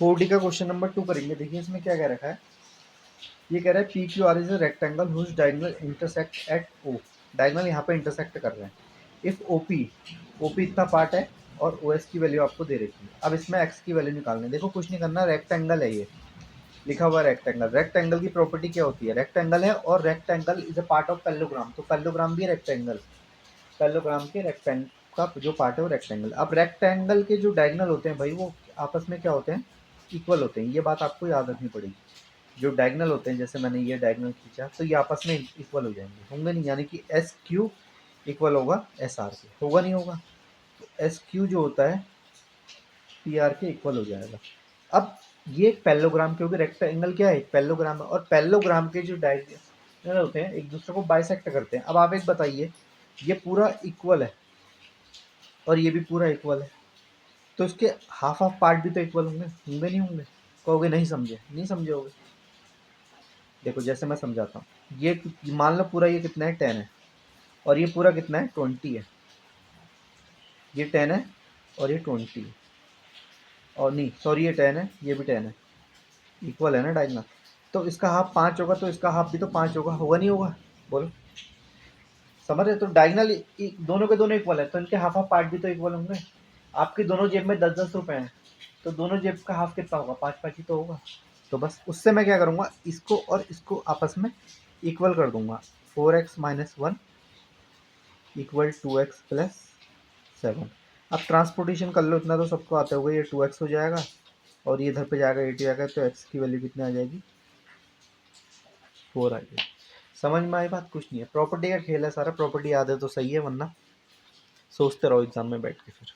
4D का question number 2 करेंगे। देखिए इसमें क्या कह रखा है, ये कह रहा है P Q R is a rectangle whose diagonal intersect at O. Diagonal यहाँ पे इंटरसेक्ट कर रहे हैं। इफ ओपी इतना पार्ट है और ओ एस की वैल्यू आपको दे रखी है। अब इसमें एक्स की वैल्यू निकालनी है। देखो कुछ नहीं करना, रेक्टेंगल है ये, लिखा हुआ रेक्टेंगल। रेक्टेंगल की प्रॉपर्टी क्या होती है, रेक्टेंगल है और rectangle is a part of parallelogram, तो पैरेललोग्राम भी रेक्टेंगल, पैरेललोग्राम के रेक्टेंगल का जो पार्ट है वो रेक्टेंगल। अब रेक्टेंगल के जो डायगोनल होते हैं भाई वो आपस में क्या होते हैं, इक्वल होते हैं। ये बात आपको याद रखनी पड़ेगी। जो डायगोनल होते हैं, जैसे मैंने ये डायगोनल खींचा तो ये आपस में इक्वल हो जाएंगे, होंगे नहीं, यानी कि एस क्यू इक्वल होगा एस आर के, होगा नहीं होगा। तो एस क्यू जो होता है पी आर के इक्वल हो जाएगा। अब ये एक पैरेललोग्राम, क्योंकि रेक्टेंगल क्या है, एक पैरेललोग्राम है, और पैरेललोग्राम के जो डायगोनल होते हैं एक दूसरे को बाइसेक्ट करते हैं। अब आप एक बताइए, ये पूरा इक्वल है और ये भी पूरा इक्वल है, तो इसके हाफ हाफ पार्ट भी तो इक्वल होंगे, होंगे नहीं होंगे। कहोगे नहीं समझे, नहीं समझे होगे। देखो जैसे मैं समझाता हूँ, ये मान लो पूरा ये कितना है 10 है, और ये पूरा कितना है 20 है। ये 10 है और ये 20 है, और नहीं सॉरी ये 10 है, ये भी 10 है, इक्वल है ना डायगोनल। तो इसका हाफ 5 होगा तो इसका हाफ भी तो 5 होगा, होगा नहीं होगा, बोलो। समझ रहे, तो डायगोनल दोनों के दोनों इक्वल है, तो इनके हाफ हाफ पार्ट भी तो इक्वल होंगे। आपकी दोनों जेब में 10-10 रुपए हैं, तो दोनों जेब का हाफ कितना होगा, 5-5 ही तो होगा। तो बस उससे मैं क्या करूँगा, इसको और इसको आपस में इक्वल कर दूंगा। 4x-1 equal 2x+7। अब ट्रांसपोर्टेशन कर लो, इतना तो सबको आता होगा, ये 2x हो जाएगा और ये इधर पे जाएगा 8 जाएगा, तो x की वैल्यू कितनी आ जाएगी, 4 आ जाएगी। समझ में आई बात, कुछ नहीं है, प्रॉपर्टी का खेल है सारा। प्रॉपर्टी याद है तो सही है, वरना सोचते रहो एग्जाम में बैठ के फिर।